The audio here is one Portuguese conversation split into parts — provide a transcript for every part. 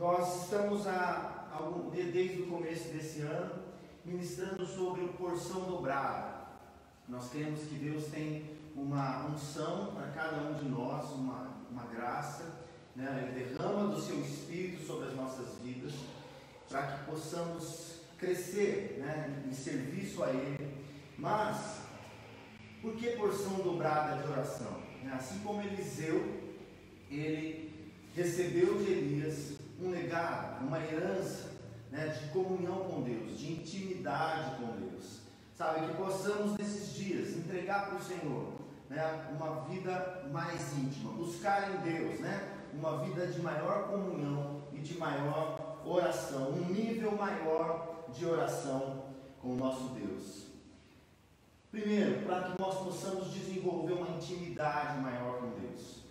Nós estamos desde o começo desse ano ministrando sobre porção dobrada. Nós cremos que Deus tem uma unção para cada um de nós, uma graça, né? Ele derrama do seu Espírito sobre as nossas vidas para que possamos crescer, né, em serviço a Ele. Mas por que porção dobrada de oração? Assim como Eliseu, ele recebeu de Elias um legado, uma herança, né, de comunhão com Deus, de intimidade com Deus. Sabe, que possamos nesses dias entregar para o Senhor, né, uma vida mais íntima, buscar em Deus, né, uma vida de maior comunhão e de maior oração, um nível maior de oração com o nosso Deus. Primeiro, para que nós possamos desenvolver uma intimidade maior com Deus.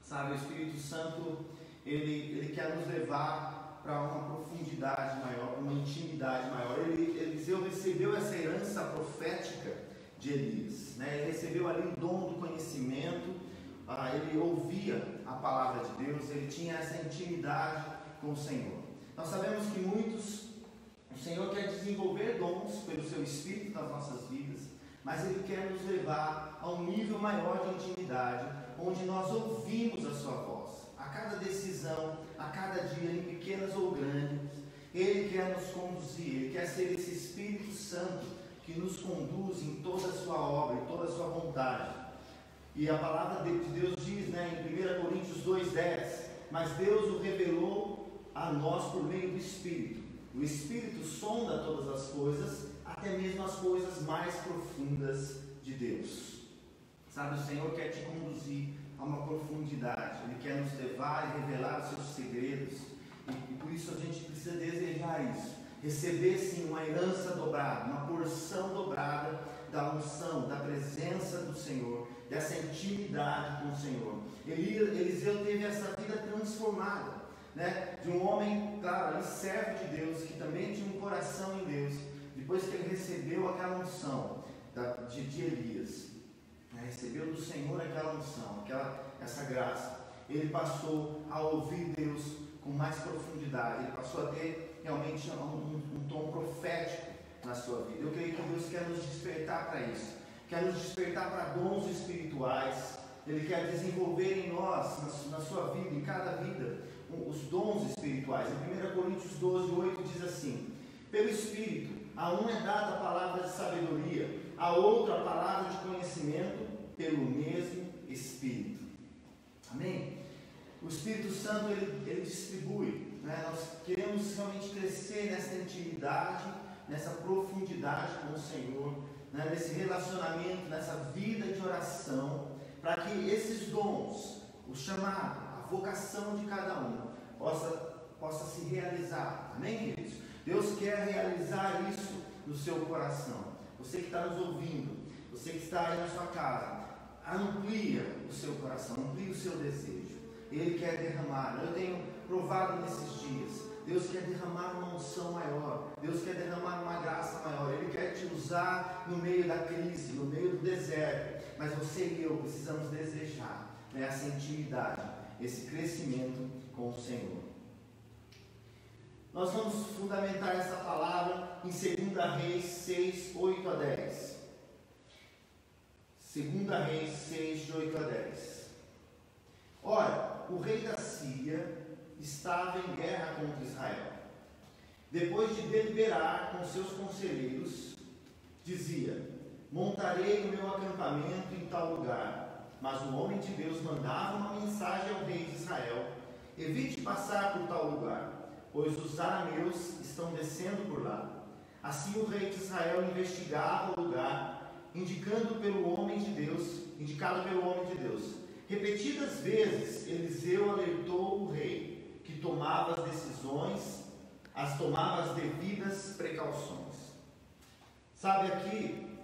Sabe, o Espírito Santo, ele quer nos levar para uma profundidade maior, uma intimidade maior. Eliseu recebeu essa herança profética de Elias, né? Ele recebeu ali o dom do conhecimento, ele ouvia a palavra de Deus, ele tinha essa intimidade com o Senhor. Nós sabemos que o Senhor quer desenvolver dons pelo seu Espírito nas nossas vidas, mas Ele quer nos levar a um nível maior de intimidade, onde nós ouvimos a sua voz. A cada decisão, a cada dia, em pequenas ou grandes, Ele quer nos conduzir, Ele quer ser esse Espírito Santo que nos conduz em toda a sua obra, em toda a sua vontade. E a palavra de Deus diz, né, em 1 Coríntios 2,10, mas Deus o revelou a nós por meio do Espírito. O Espírito sonda todas as coisas, até mesmo as coisas mais profundas de Deus. Sabe, o Senhor quer te conduzir a uma profundidade, Ele quer nos levar e revelar os seus segredos, e por isso a gente precisa desejar isso, receber sim uma herança dobrada, uma porção dobrada da unção, da presença do Senhor, dessa intimidade com o Senhor. Eliseu teve essa vida transformada, né? De um homem, claro, ali servo de Deus, que também tinha um coração em Deus. Depois que ele recebeu aquela unção de Elias, né? Recebeu do Senhor aquela unção, essa graça, ele passou a ouvir Deus com mais profundidade, ele passou a ter realmente um tom profético na sua vida. Eu creio que Deus quer nos despertar para isso, quer nos despertar para dons espirituais. Ele quer desenvolver em nós, na sua vida, em cada vida, os dons espirituais. Em 1 Coríntios 12:8 diz assim: pelo Espírito, a um é dada a palavra de sabedoria, a outro a palavra de conhecimento, pelo mesmo Espírito. Amém? O Espírito Santo, ele distribui, né? Nós queremos realmente crescer nessa intimidade, nessa profundidade com o Senhor, né? Nesse relacionamento, nessa vida de oração, para que esses dons, o chamado, a vocação de cada um, possa se realizar. Amém, queridos? Deus quer realizar isso no seu coração. Você que está nos ouvindo, você que está aí na sua casa, amplia o seu coração, amplia o seu desejo. Ele quer derramar. Eu tenho provado nesses dias, Deus quer derramar uma unção maior, Deus quer derramar uma graça maior. Ele quer te usar no meio da crise, no meio do deserto. Mas você e eu precisamos desejar, né, essa intimidade, esse crescimento com o Senhor. Nós vamos fundamentar essa palavra em 2 Reis 6, 8 a 10. 2 Reis 6, de 8 a 10. Ora, o rei da Síria estava em guerra contra Israel. Depois de deliberar com seus conselheiros, dizia: montarei o meu acampamento em tal lugar. Mas o homem de Deus mandava uma mensagem ao rei de Israel: evite passar por tal lugar, pois os arameus estão descendo por lá. Assim o rei de Israel investigava o lugar, indicado pelo homem de Deus. Repetidas vezes, Eliseu alertou o rei, que tomava as devidas precauções. Sabe, aqui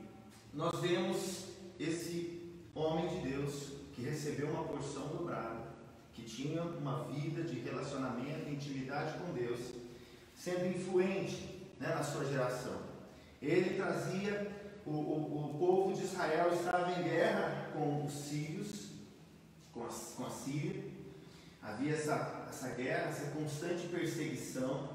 nós vemos esse homem de Deus que recebeu uma porção dobrada, que tinha uma vida de relacionamento e intimidade com Deus, sendo influente, né, na sua geração. Ele trazia, o povo de Israel estava em guerra com os sírios, com a Síria. Havia essa essa guerra, essa constante perseguição.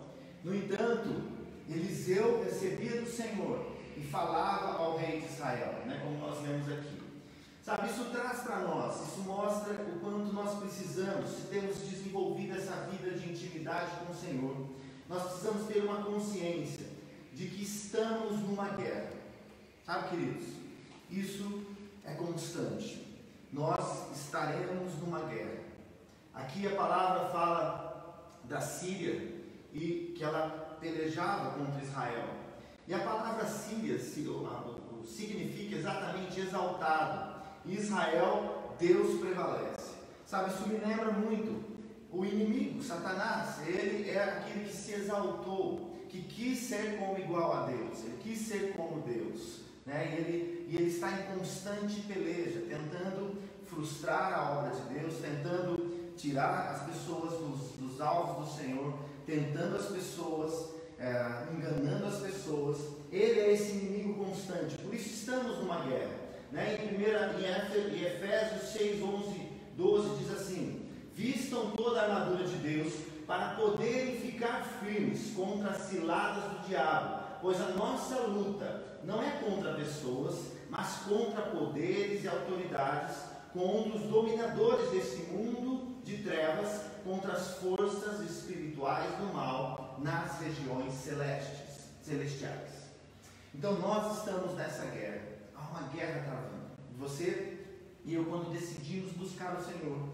No entanto, Eliseu recebia do Senhor e falava ao rei de Israel, como nós lemos aqui. Sabe, isso traz para nós, isso mostra o quanto nós precisamos, se temos desenvolvido essa vida de intimidade com o Senhor, nós precisamos ter uma consciência de que estamos numa guerra. Sabe, queridos, isso é constante. Nós estaremos numa guerra. Aqui a palavra fala da Síria e que ela pelejava contra Israel. E a palavra Síria significa exatamente exaltado. Israel, Deus prevalece. Sabe, isso me lembra muito o inimigo, Satanás. Ele é aquele que se exaltou, que quis ser como igual a Deus, ele quis ser como Deus, e ele está em constante peleja, tentando frustrar a obra de Deus, tentando tirar as pessoas dos alvos do Senhor, tentando as pessoas, enganando as pessoas. Ele é esse inimigo constante, por isso estamos numa guerra. Em Efésios 6, 11, 12 diz assim: vistam toda a armadura de Deus para poderem ficar firmes contra as ciladas do diabo, pois a nossa luta não é contra pessoas, mas contra poderes e autoridades, contra os dominadores desse mundo de trevas, contra as forças espirituais do mal nas regiões celestiais. Então nós estamos nessa guerra. Há uma guerra travando. Você e eu, quando decidimos buscar o Senhor,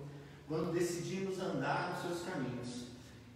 quando decidimos andar nos seus caminhos,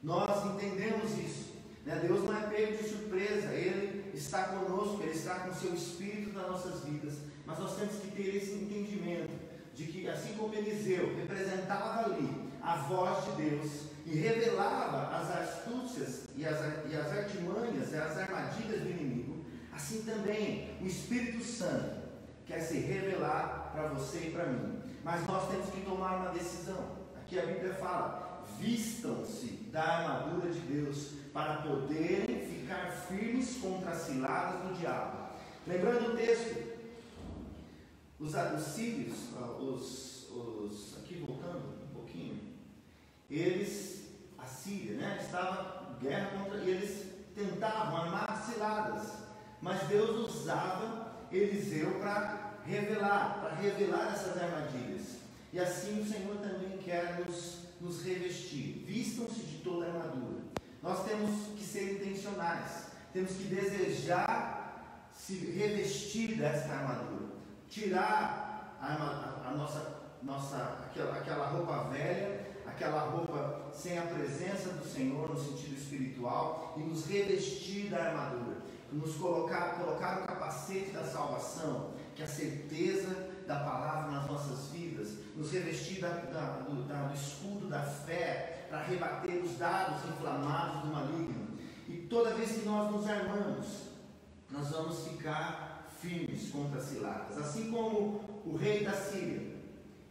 nós entendemos isso. Deus não é pego de surpresa. Ele está conosco, Ele está com o seu Espírito nas nossas vidas. Mas nós temos que ter esse entendimento de que, assim como Eliseu representava ali a voz de Deus e revelava as astúcias e as artimanhas e as armadilhas do inimigo, assim também o Espírito Santo quer se revelar para você e para mim. Mas nós temos que tomar uma decisão. Aqui a Bíblia fala: vistam-se da armadura de Deus para poderem ficar firmes contra as ciladas do diabo. Lembrando o texto, os sírios, aqui voltando um pouquinho, a Síria, estava em guerra contra, e eles tentavam armar ciladas, mas Deus usava Eliseu para revelar essas armadilhas. E assim o Senhor também quer nos revestir. Vistam-se de toda a armadura. Nós temos que ser intencionais, temos que desejar se revestir dessa armadura, tirar aquela roupa velha, aquela roupa sem a presença do Senhor no sentido espiritual, e nos revestir da armadura, nos colocar o capacete da salvação, que é a certeza da palavra nas nossas vidas, nos revestir do escudo da fé, para rebater os dardos inflamados do maligno. E toda vez que nós nos armamos, nós vamos ficar firmes contra as ciladas. Assim como o rei da Síria,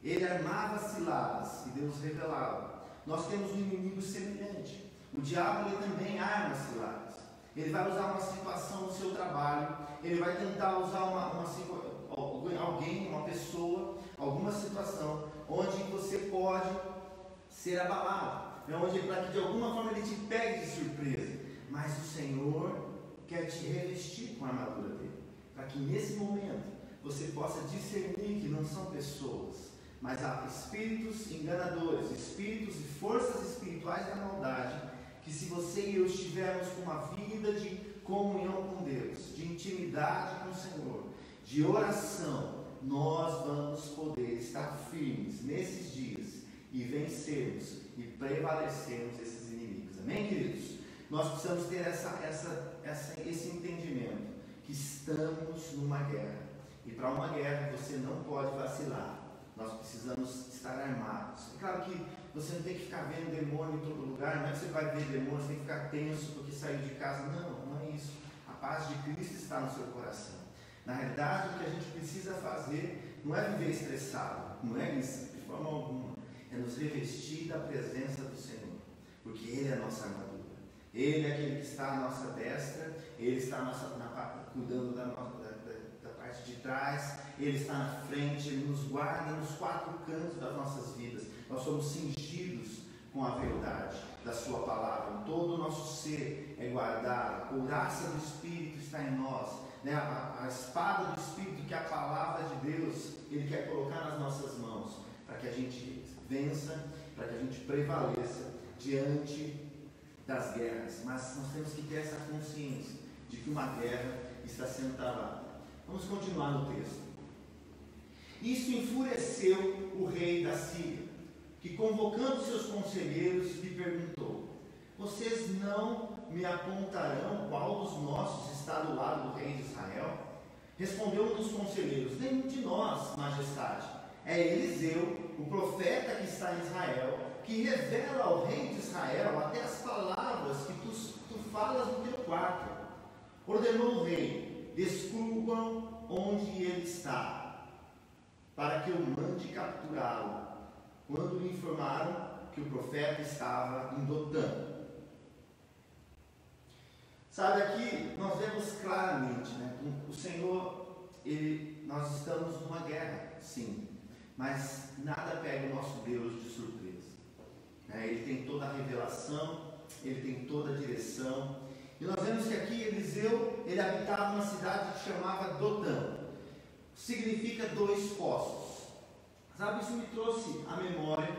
ele armava ciladas e Deus revelava. Nós temos um inimigo semelhante. O diabo, ele também arma ciladas. Ele vai usar uma situação no seu trabalho, ele vai tentar usar alguém, uma pessoa, alguma situação onde você pode ser abalado, onde para que de alguma forma ele te pegue de surpresa. Mas o Senhor quer te revestir com a armadura dele, para que nesse momento você possa discernir que não são pessoas, mas há espíritos enganadores, espíritos e forças espirituais da maldade, que se você e eu estivermos com uma vida de comunhão com Deus, de intimidade com o Senhor, de oração, nós vamos poder estar firmes nesses dias e vencermos e prevalecermos esses inimigos. Amém, queridos? Nós precisamos ter esse entendimento, que estamos numa guerra, e para uma guerra você não pode vacilar. Nós precisamos estar armados. É claro que você não tem que ficar vendo demônio em todo lugar, não é que você vai ver demônio, você tem que ficar tenso porque saiu de casa. Não é isso. A paz de Cristo está no seu coração. Na realidade, o que a gente precisa fazer não é viver estressado, não é isso, de forma alguma. É nos revestir da presença do Senhor, porque Ele é a nossa armadura. Ele é aquele que está à nossa destra, Ele está cuidando da parte de trás, Ele está na frente, Ele nos guarda nos quatro cantos das nossas vidas. Nós somos cingidos com a verdade da sua palavra. Todo o nosso ser é guardado, a couraça do Espírito está em nós, né? A espada do Espírito, que é a palavra de Deus, Ele quer colocar nas nossas mãos, para que a gente vença, para que a gente prevaleça diante das guerras. Mas nós temos que ter essa consciência de que uma guerra está sendo travada. Vamos continuar no texto. Isso enfureceu o rei da Síria, que, convocando seus conselheiros, lhe perguntou: vocês não me apontarão qual dos nossos está do lado do rei de Israel? Respondeu um dos conselheiros: nenhum de nós, majestade. É Eliseu, o profeta que está em Israel, que revela ao rei de Israel até as palavras que tu falas no teu quarto. Ordenou o rei: descubram onde ele está, para que eu mande capturá-lo, quando lhe informaram que o profeta estava em Dotã. Sabe, aqui nós vemos claramente, né, o Senhor, nós estamos numa guerra, sim, mas nada pega o nosso Deus de surpresa. Ele tem toda a revelação, Ele tem toda a direção. E nós vemos que aqui Eliseu, ele habitava uma cidade que chamava Dotã. Significa 2 poços. Sabe, isso me trouxe à memória,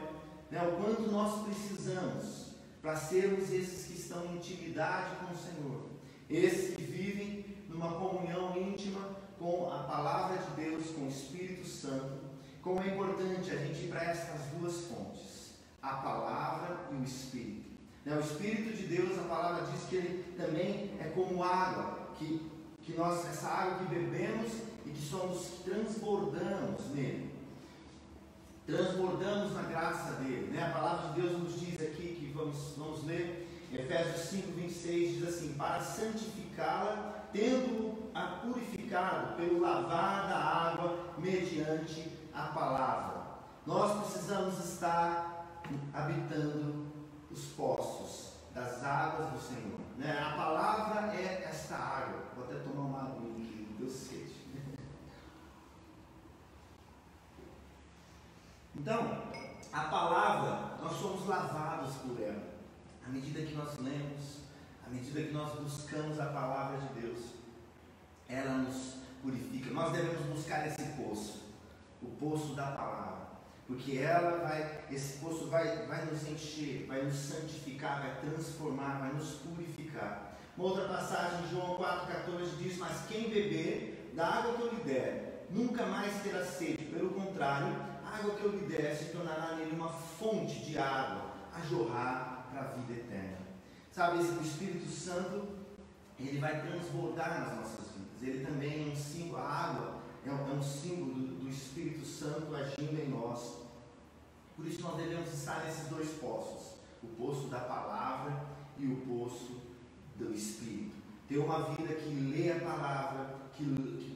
né, o quanto nós precisamos para sermos esses que estão em intimidade com o Senhor. Esses que vivem numa comunhão íntima com a palavra de Deus, com o Espírito Santo. Como é importante a gente ir para essas 2 fontes, a palavra e o Espírito. O Espírito de Deus, a palavra diz que ele também é como água, que nós, essa água que bebemos e que somos, transbordamos nele. Transbordamos na graça dele. A palavra de Deus nos diz aqui, que vamos ler, Efésios 5, 26, diz assim: para santificá-la, tendo-a purificado pelo lavar da água mediante a palavra. Nós precisamos estar habitando os poços das águas do Senhor. A palavra é esta água. Vou até tomar uma aguinha aqui, deu sede. Então, a palavra, nós somos lavados por ela. À medida que nós lemos, à medida que nós buscamos a palavra de Deus, ela nos purifica. Nós devemos buscar esse poço, o poço da palavra, porque esse poço vai nos encher, vai nos santificar, vai transformar, vai nos purificar. Uma outra passagem, João 4,14 diz: mas quem beber da água que eu lhe der, nunca mais terá sede. Pelo contrário, a água que eu lhe der se tornará nele uma fonte de água a jorrar para a vida eterna. Sabe, o Espírito Santo, ele vai transbordar nas nossas vidas. Ele também é um símbolo, a água é um símbolo do Espírito Santo agindo em nós. Por isso nós devemos estar nesses 2 poços, o poço da palavra e o poço do Espírito. Ter uma vida que lê a palavra, que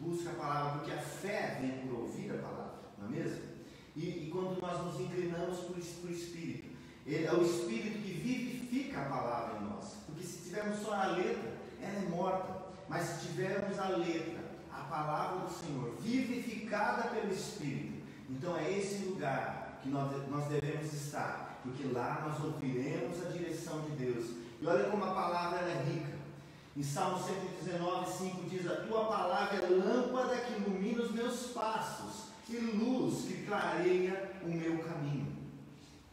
busca a palavra, porque a fé vem por ouvir a palavra, não é mesmo? E quando nós nos inclinamos para o Espírito, é o Espírito que vivifica a palavra em nós. Porque se tivermos só a letra, ela é morta. Mas se tivermos a letra, a palavra do Senhor, vivificada pelo Espírito, então é esse lugar que nós devemos estar. Porque lá nós ouviremos a direção de Deus. E olha como a palavra é rica. Em Salmo 119, 5 diz: a tua palavra é lâmpada que ilumina os meus passos e luz que clareia o meu caminho.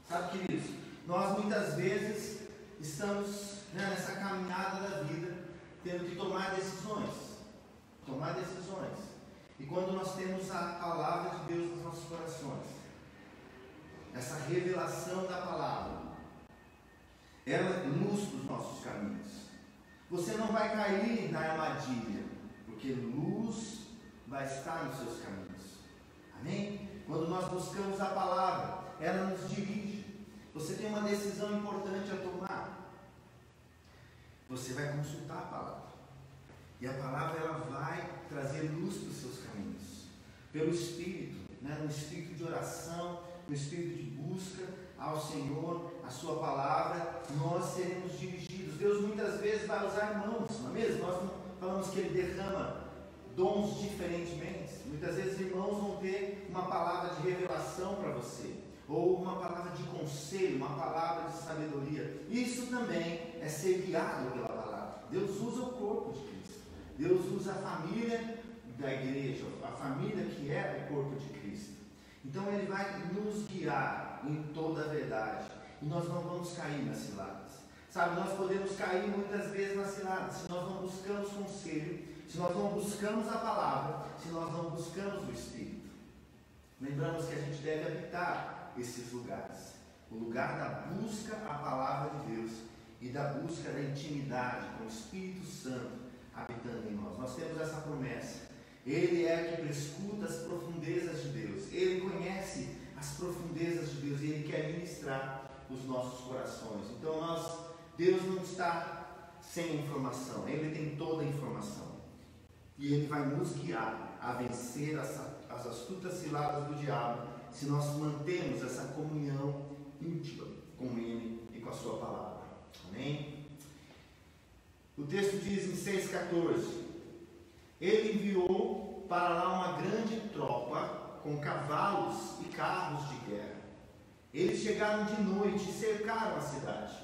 Sabe, queridos, nós muitas vezes estamos nessa caminhada da vida, tendo que tomar decisões. E quando nós temos a palavra de Deus nos nossos corações, essa revelação da palavra, ela é luz para os nossos caminhos. Você não vai cair na armadilha, porque luz vai estar nos seus caminhos. Amém? Quando nós buscamos a palavra, ela nos dirige. Você tem uma decisão importante a tomar. Você vai consultar a palavra. E a palavra, ela vai trazer luz para os seus caminhos. Pelo Espírito, no espírito de oração, no espírito de busca ao Senhor, a sua palavra, nós seremos dirigidos. Deus muitas vezes vai usar mãos, não é mesmo? Nós falamos que Ele derrama dons diferentemente. Muitas vezes irmãos vão ter uma palavra de revelação para você. ou uma palavra de conselho, uma palavra de sabedoria. Isso também é ser guiado pela palavra. Deus usa o corpo de Cristo. Deus usa a família da igreja, a família que é o corpo de Cristo. Então Ele vai nos guiar em toda a verdade. E nós não vamos cair nas ciladas. Sabe, nós podemos cair muitas vezes nas ciladas se nós não buscamos conselho, se nós não buscamos a palavra, se nós não buscamos o Espírito. Lembramos que a gente deve habitar esses lugares. O lugar da busca à palavra de Deus e da busca da intimidade com o Espírito Santo habitando em nós. Nós temos essa promessa. Ele é que prescuta as profundezas de Deus. Ele conhece as profundezas de Deus e Ele quer ministrar os nossos corações. Então Deus não está sem informação. Ele tem toda a informação. E Ele vai nos guiar a vencer as astutas ciladas do diabo, se nós mantemos essa comunhão íntima com Ele e com a sua palavra. Amém? O texto diz em 6,14: Ele enviou para lá uma grande tropa com cavalos e carros de guerra. Eles chegaram de noite e cercaram a cidade.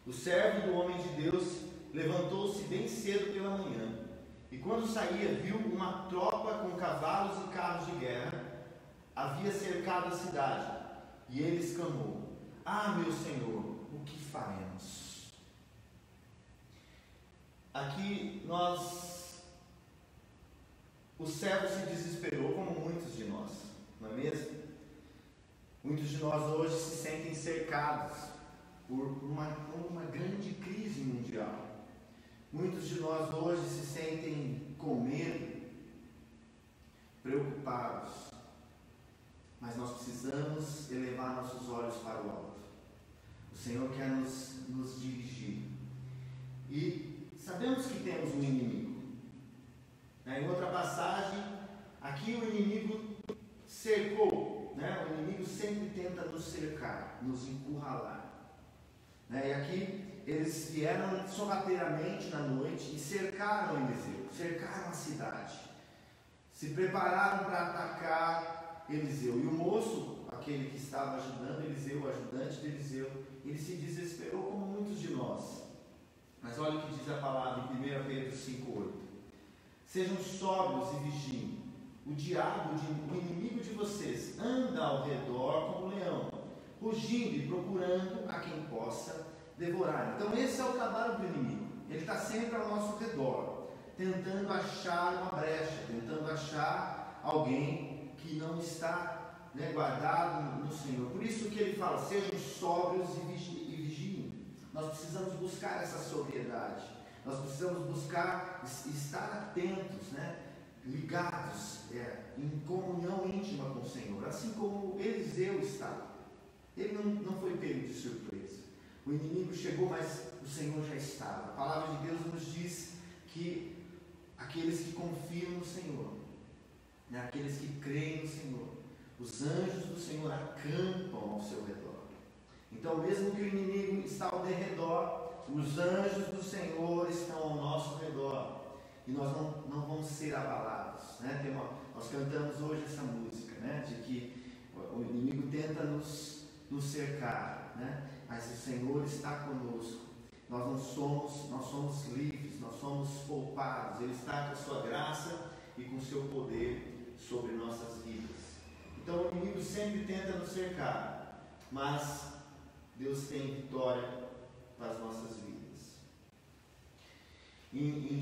O servo do homem de Deus levantou-se bem cedo pela manhã, e quando saía, viu uma tropa com cavalos e carros de guerra havia cercado a cidade. E ele exclamou: Ah, meu Senhor, o que faremos? Aqui o servo se desesperou, como muitos de nós, não é mesmo? Muitos de nós hoje se sentem cercados por uma grande crise mundial. Muitos de nós hoje se sentem com medo, preocupados. Mas nós precisamos elevar nossos olhos para o alto. O Senhor quer nos dirigir. E sabemos que temos um inimigo. Em outra passagem, aqui o inimigo cercou. O inimigo sempre tenta nos cercar, nos encurralar. E aqui eles vieram sorrateiramente na noite e cercaram Eliseu, cercaram a cidade. Se prepararam para atacar Eliseu. E o moço, aquele que estava ajudando Eliseu, o ajudante de Eliseu, ele se desesperou como muitos de nós. Mas olha o que diz a palavra em 1 Pedro 5,8: Sejam sóbrios e vigiem. O diabo, o inimigo de vocês, anda ao redor como um leão, rugindo e procurando a quem possa devorar. Então esse é o trabalho do inimigo. Ele está sempre ao nosso redor, tentando achar uma brecha, tentando achar alguém que não está guardado no Senhor. Por isso que ele fala: sejam sóbrios e vigiem. Nós precisamos buscar essa sobriedade. Nós precisamos buscar estar atentos, ligados, em comunhão íntima com o Senhor, assim como Eliseu estava. Ele não foi pego de surpresa. O inimigo chegou, mas o Senhor já estava. A palavra de Deus nos diz que aqueles que confiam no Senhor, aqueles que creem no Senhor, os anjos do Senhor acampam ao seu redor. Então, mesmo que o inimigo está ao derredor, os anjos do Senhor estão ao nosso redor. E nós não vamos ser abalados. Nós cantamos hoje essa música, de que o inimigo tenta nos cercar, mas o Senhor está conosco. Nós somos livres, nós somos poupados. Ele está com a sua graça e com o seu poder sobre nossas vidas. Então o inimigo sempre tenta nos cercar, mas Deus tem vitória para as nossas vidas.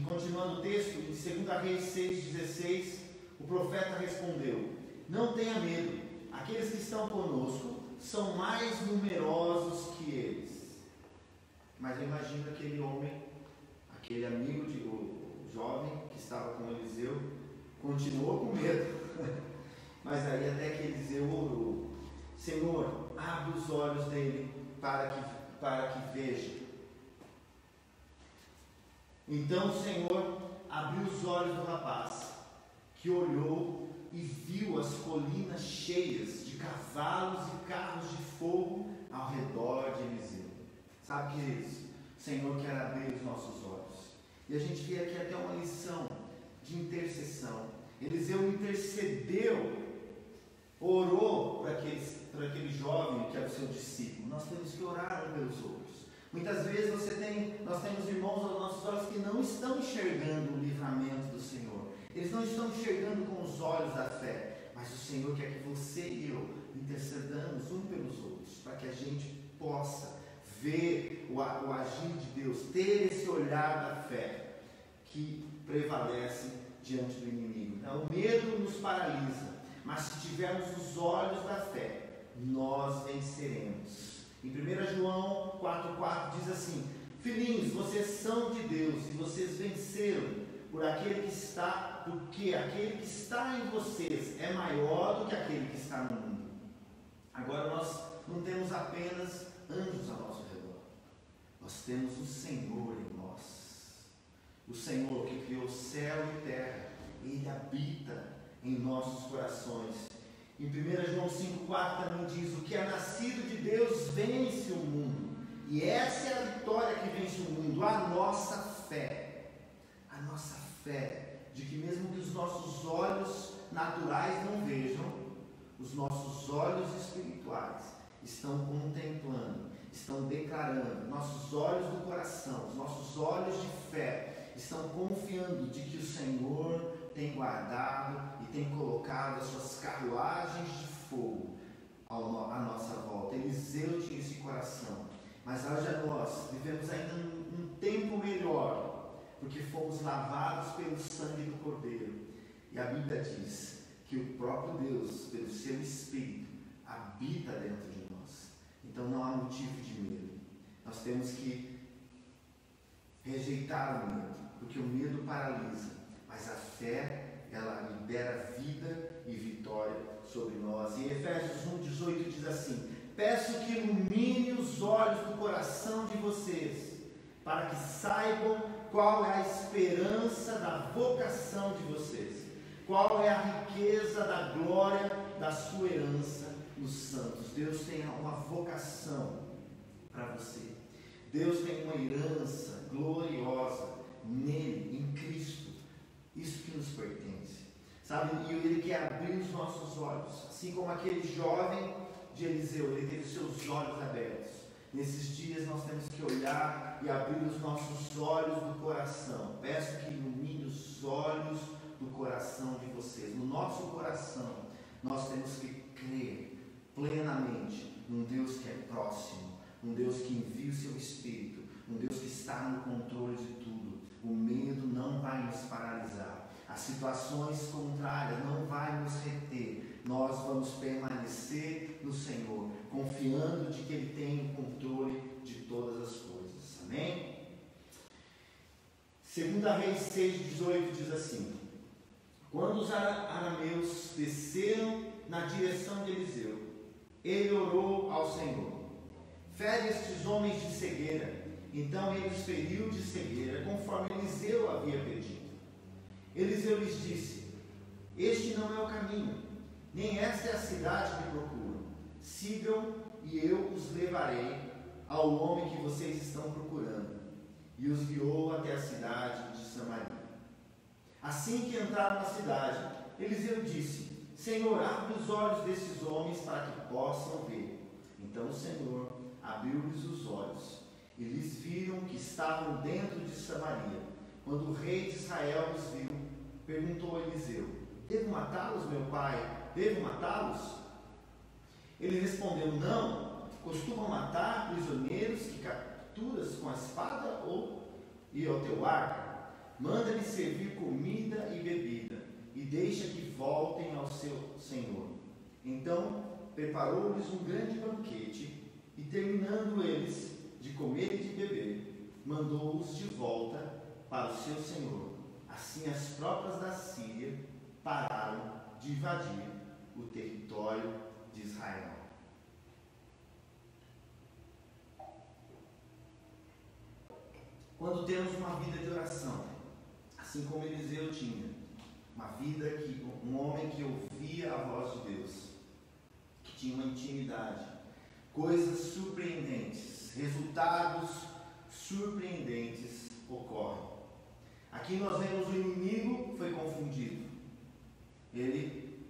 Continuando o texto, em 2 Reis 6,16, o profeta respondeu: Não tenha medo, aqueles que estão conosco são mais numerosos que eles. Mas eu imagino aquele homem, aquele amigo, o jovem que estava com Eliseu, continuou com medo. Mas aí até que Eliseu orou: Senhor, abre os olhos dele para que veja. Então o Senhor abriu os olhos do rapaz, que olhou e viu as colinas cheias de cavalos e carros de fogo ao redor de Eliseu. Sabe o que é isso? O Senhor quer abrir os nossos olhos. E a gente vê aqui até uma lição de intercessão. Eliseu intercedeu, orou por aquele jovem que era o seu discípulo. Nós temos que orar uns pelos outros. Muitas vezes nós temos irmãos aos nossos olhos que não estão enxergando o livramento do Senhor. Eles não estão enxergando com os olhos da fé. Mas o Senhor quer que você e eu intercedamos uns pelos outros, para que a gente possa ver o agir de Deus, ter esse olhar da fé que prevalece diante do inimigo. Então, o medo nos paralisa, mas se tivermos os olhos da fé, nós venceremos. Em 1 João 4,4 diz assim: filhinhos, vocês são de Deus e vocês venceram porque aquele que está em vocês é maior do que aquele que está no mundo. Agora nós não temos apenas anjos ao nosso redor, nós temos o Senhor em nós. O Senhor que criou céu e terra, Ele habita em nossos corações. Em 1 João 5,4 também diz: o que é nascido de Deus vence o mundo, e essa é a vitória que vence o mundo, a nossa fé. A nossa fé de que mesmo que os nossos olhos naturais não vejam, os nossos olhos espirituais estão contemplando, estão declarando, nossos olhos do coração, os nossos olhos de fé estão confiando de que o Senhor tem guardado e tem colocado as suas carruagens de fogo à nossa volta. Eliseu tinha esse coração, mas hoje nós vivemos ainda um tempo melhor, porque fomos lavados pelo sangue do Cordeiro. E a Bíblia diz que o próprio Deus, pelo seu Espírito, habita dentro de nós. Então não há motivo de medo. Nós temos que rejeitar o medo, porque o medo paralisa, mas a fé, ela libera vida e vitória sobre nós. E Efésios 1,18 diz assim: peço que ilumine os olhos do coração de vocês, para que saibam qual é a esperança da vocação de vocês, qual é a riqueza da glória da sua herança nos santos. Deus tem uma vocação para você. Deus tem uma herança gloriosa nele, em Cristo. Isso que nos pertence. Sabe, e Ele quer abrir os nossos olhos, assim como aquele jovem de Eliseu, ele teve os seus olhos abertos. Nesses dias nós temos que olhar e abrir os nossos olhos do coração. Peço que ilumine os olhos do coração de vocês. No nosso coração, nós temos que crer plenamente num Deus que é próximo, um Deus que envia o seu Espírito, um Deus que está no controle de tudo. O medo não vai nos paralisar. As situações contrárias não vai nos reter. Nós vamos permanecer no Senhor, confiando de que Ele tem o controle de todas as coisas. Amém? 2 Reis 6,18 diz assim: quando os arameus desceram na direção de Eliseu, ele orou ao Senhor: fere estes homens de cegueira. Então ele os feriu de cegueira, conforme Eliseu havia pedido. Eliseu lhes disse: este não é o caminho, nem esta é a cidade que procuram. Sigam e eu os levarei ao homem que vocês estão procurando. E os guiou até a cidade de Samaria. Assim que entraram na cidade, Eliseu disse: Senhor, abre os olhos desses homens para que possam ver. Então o Senhor abriu-lhes os olhos. E eles viram que estavam dentro de Samaria. Quando o rei de Israel os viu, perguntou a Eliseu: devo matá-los, meu pai? Devo matá-los? Ele respondeu: não. Costumam matar prisioneiros que capturas com a espada e ao teu arco? Manda-lhes servir comida e bebida, e deixa que voltem ao seu senhor. Então preparou-lhes um grande banquete, e terminando eles de comer e de beber, mandou-os de volta para o seu senhor. Assim as tropas da Síria pararam de invadir o território de Israel. Quando temos uma vida de oração, assim como Eliseu tinha, uma vida que um homem que ouvia a voz de Deus, que tinha uma intimidade, coisas surpreendentes, resultados surpreendentes ocorrem. Aqui nós vemos o inimigo foi confundido. Ele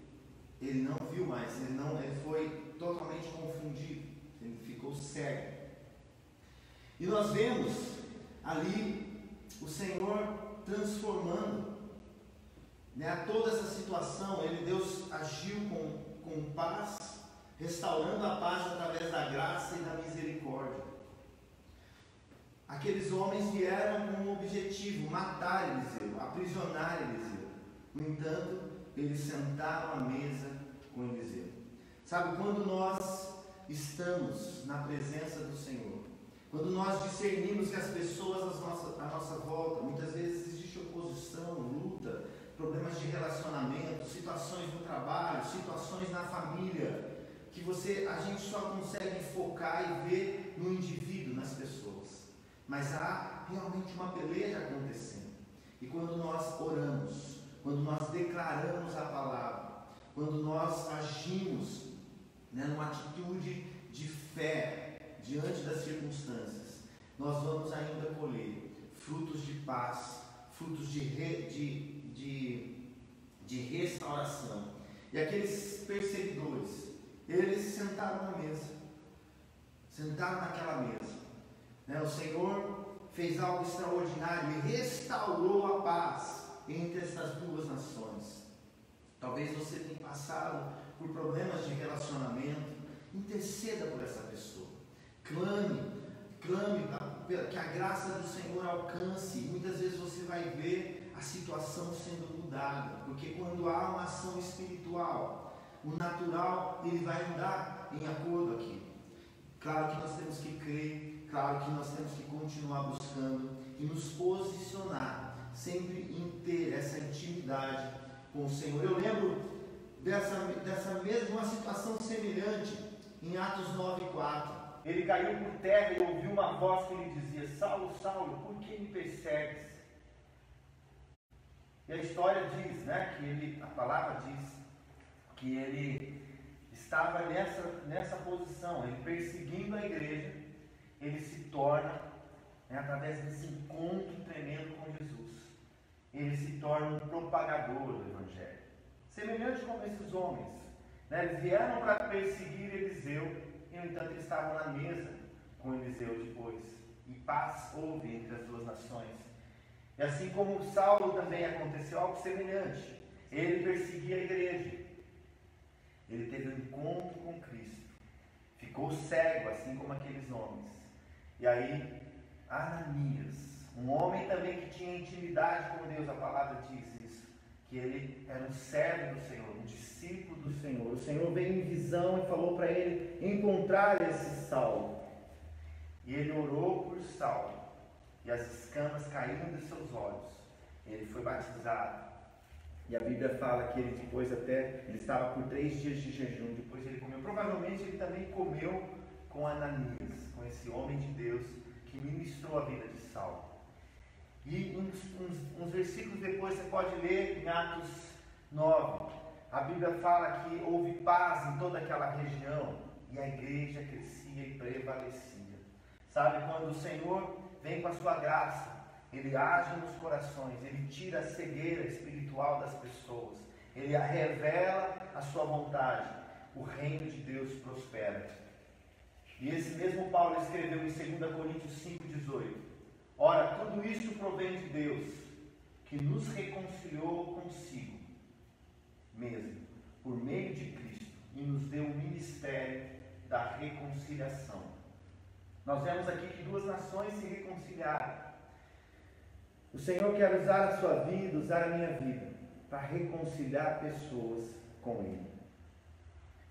não viu, mas ele foi totalmente confundido, ele ficou cego. E nós vemos ali o Senhor transformando, né, toda essa situação. Deus agiu com paz, restaurando a paz através da graça e da misericórdia. Aqueles homens vieram com um objetivo: matar Eliseu, aprisionar Eliseu. No entanto, eles sentaram à mesa com Eliseu. Sabe, quando nós estamos na presença do Senhor, quando nós discernimos que as pessoas à nossa volta, muitas vezes existe oposição, luta, problemas de relacionamento, situações no trabalho, situações na família, que a gente só consegue focar e ver no indivíduo, nas pessoas. Mas há realmente uma peleja acontecendo. E quando nós oramos, quando nós declaramos a palavra, quando nós agimos, né, numa atitude de fé diante das circunstâncias, nós vamos ainda colher frutos de paz, frutos de restauração. E aqueles perseguidores, eles sentaram na mesa, sentaram naquela mesa, né? O Senhor fez algo extraordinário e restaurou a paz entre essas duas nações. Talvez você tenha passado por problemas de relacionamento. Interceda por essa pessoa, clame que a graça do Senhor alcance. E muitas vezes você vai ver a situação sendo mudada, porque quando há uma ação espiritual, o natural ele vai andar em acordo aqui. Claro que nós temos que crer, claro que nós temos que continuar buscando e nos posicionar sempre em ter essa intimidade com o Senhor. Eu lembro dessa mesma situação semelhante em Atos 9:4. Ele caiu por terra e ouviu uma voz que lhe dizia: Saulo, Saulo, por que me persegues? E a história diz, né, a palavra diz que ele estava nessa posição, ele perseguindo a igreja. Ele se torna, né, através desse encontro tremendo com Jesus, ele se torna um propagador do Evangelho, semelhante como esses homens, né? Eles vieram para perseguir Eliseu, e no entanto eles estavam na mesa com Eliseu depois, e paz houve entre as duas nações. E assim como Saulo também aconteceu algo semelhante. Ele perseguia a igreja, ele teve um encontro com Cristo, ficou cego assim como aqueles homens. E aí Ananias, um homem também que tinha intimidade com Deus, a palavra diz isso, que ele era um servo do Senhor, um discípulo do Senhor. O Senhor veio em visão e falou para ele encontrar esse Saulo. E ele orou por Saulo, e as escamas caíram dos seus olhos. Ele foi batizado. E a Bíblia fala que ele depois ele estava por 3 dias de jejum, depois ele comeu. Provavelmente ele também comeu com Ananias, com esse homem de Deus que ministrou a vida de Saulo. E uns versículos depois você pode ler em Atos 9. A Bíblia fala que houve paz em toda aquela região e a igreja crescia e prevalecia. Sabe, quando o Senhor vem com a sua graça, Ele age nos corações, Ele tira a cegueira espiritual das pessoas, Ele revela a sua vontade, o reino de Deus prospera. E esse mesmo Paulo escreveu em 2 Coríntios 5,18: Ora, tudo isso provém de Deus, que nos reconciliou consigo mesmo, por meio de Cristo, e nos deu o ministério da reconciliação. Nós vemos aqui que duas nações se reconciliaram. O Senhor quer usar a sua vida, usar a minha vida, para reconciliar pessoas com Ele.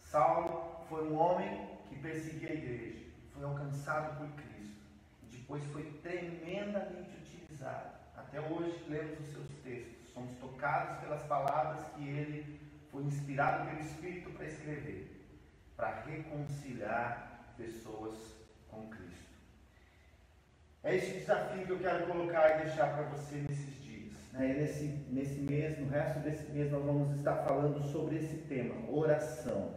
Saulo foi um homem que perseguia a igreja, foi alcançado por Cristo, e depois foi tremendamente utilizado. Até hoje lemos os seus textos, somos tocados pelas palavras que ele foi inspirado pelo Espírito para escrever, para reconciliar pessoas com Cristo. É esse desafio que eu quero colocar e deixar para você nesses dias. Nesse mês, no resto desse mês, nós vamos estar falando sobre esse tema, oração.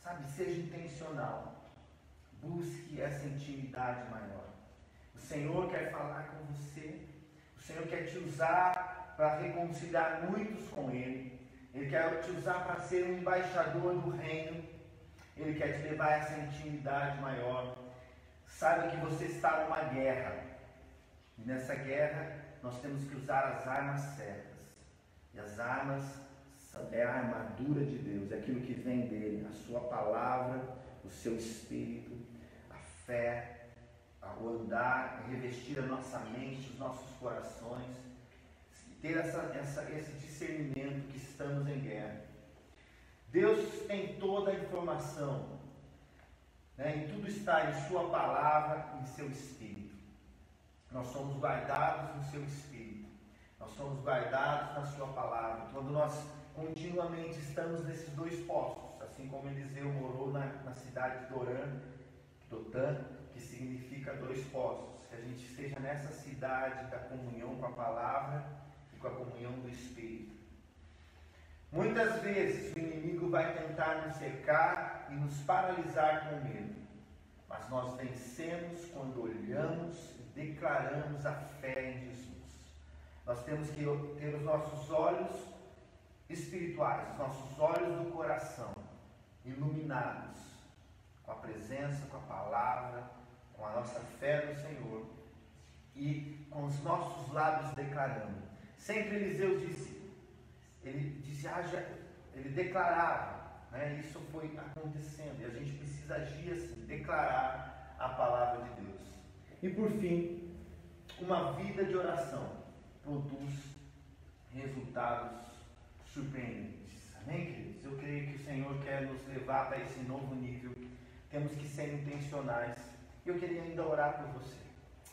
Sabe, seja intencional. Busque essa intimidade maior. O Senhor quer falar com você. O Senhor quer te usar para reconciliar muitos com Ele. Ele quer te usar para ser um embaixador do reino. Ele quer te levar a essa intimidade maior. Saiba que você está numa guerra. E nessa guerra nós temos que usar as armas certas. E as armas é a armadura de Deus, é aquilo que vem dele, a sua palavra, o seu espírito, a fé, o andar, revestir a nossa mente, os nossos corações, ter esse discernimento que estamos em guerra. Deus tem toda a informação, né? E tudo está em sua palavra e em seu espírito. Nós somos guardados no seu espírito, nós somos guardados na sua palavra. Quando nós continuamente estamos nesses dois postos, assim como Eliseu morou na cidade de Dotã, que significa dois postos, que a gente esteja nessa cidade da comunhão com a palavra e com a comunhão do Espírito. Muitas vezes o inimigo vai tentar nos cercar e nos paralisar com medo, mas nós vencemos quando olhamos e declaramos a fé em Jesus. Nós temos que ter os nossos olhos espirituais, os nossos olhos do coração iluminados com a presença, com a palavra, com a nossa fé no Senhor e com os nossos lábios declarando. Sempre Eliseu ele declarava, né? Isso foi acontecendo e a gente precisa agir assim, declarar a palavra de Deus. E por fim, uma vida de oração produz resultados surpreendentes. Amém, queridos? Eu creio que o Senhor quer nos levar para esse novo nível. Temos que ser intencionais. Eu queria ainda orar por você.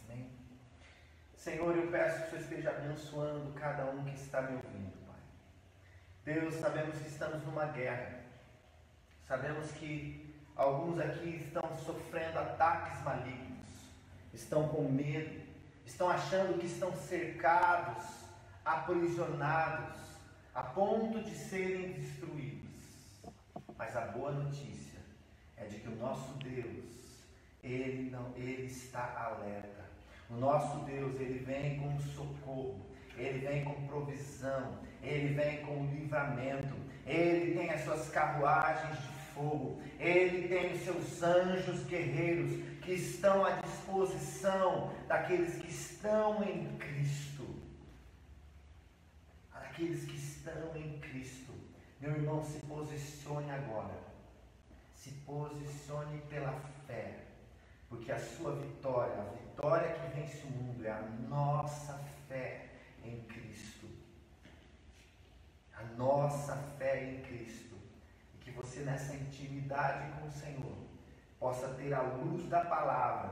Amém? Senhor, eu peço que o Senhor esteja abençoando cada um que está me ouvindo, Pai. Deus, sabemos que estamos numa guerra. Sabemos que alguns aqui estão sofrendo ataques malignos. Estão com medo. Estão achando que estão cercados, aprisionados, a ponto de serem destruídos. Mas a boa notícia é de que o nosso Deus, Ele está alerta. O nosso Deus, Ele vem com socorro, Ele vem com provisão, Ele vem com livramento, Ele tem as suas carruagens de fogo, Ele tem os seus anjos guerreiros que estão à disposição daqueles que estão em Cristo. Aqueles que estão em Cristo. Meu irmão, se posicione agora. Se posicione pela fé. Porque a sua vitória, a vitória que vence o mundo, é a nossa fé em Cristo. A nossa fé em Cristo. E que você, nessa intimidade com o Senhor, possa ter a luz da palavra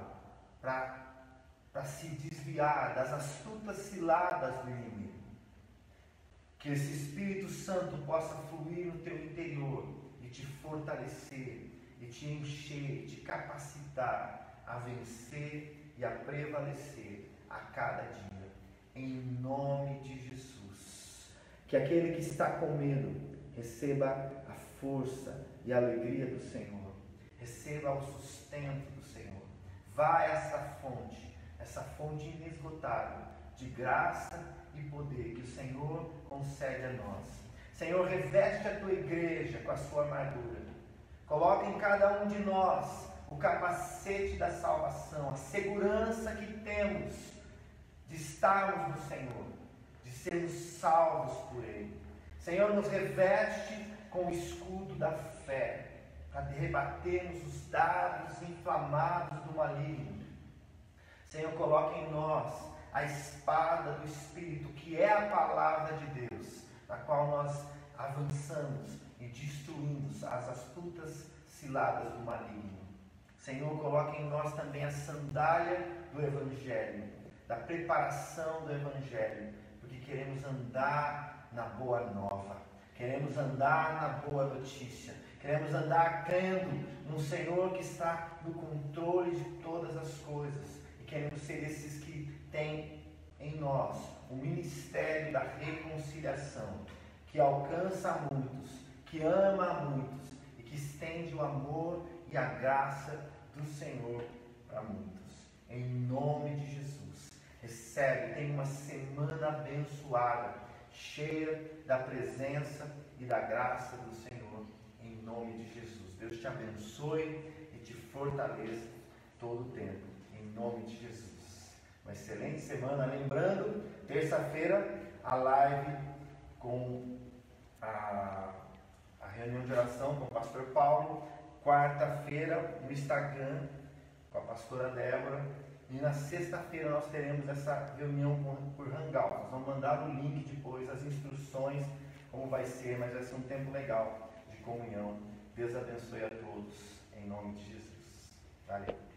para se desviar das astutas ciladas do inimigo. Que esse Espírito Santo possa fluir no teu interior e te fortalecer, e te encher, e te capacitar a vencer e a prevalecer a cada dia. Em nome de Jesus. Que aquele que está com medo receba a força e a alegria do Senhor. Receba o sustento do Senhor. Vá a essa fonte inesgotável de graça e poder que o Senhor concede a nós. Senhor, reveste a tua igreja com a sua armadura. Coloca em cada um de nós o capacete da salvação, a segurança que temos de estarmos no Senhor, de sermos salvos por Ele. Senhor, nos reveste com o escudo da fé, para rebatermos os dardos inflamados do maligno. Senhor, coloque em nós a espada do Espírito, que é a palavra de Deus, na qual nós avançamos e destruímos as astutas ciladas do maligno. Senhor, coloque em nós também a sandália do Evangelho, da preparação do Evangelho, porque queremos andar na boa nova, queremos andar na boa notícia, queremos andar crendo no Senhor que está no controle de todas as coisas, e queremos ser esses que têm em nós o ministério da reconciliação, que alcança a muitos, que ama a muitos e que estende o amor e a graça do Senhor para muitos. Em nome de Jesus, recebe, tem uma semana abençoada, cheia da presença e da graça do Senhor, em nome de Jesus. Deus te abençoe e te fortaleça todo o tempo, em nome de Jesus. Uma excelente semana. Lembrando, terça-feira, a live com a reunião de oração com o pastor Paulo. Quarta-feira, no Instagram, com a pastora Débora. E na sexta-feira nós teremos essa reunião por Hangout. Nós vamos mandar o link depois, as instruções, como vai ser, mas vai ser um tempo legal de comunhão. Deus abençoe a todos, em nome de Jesus. Valeu.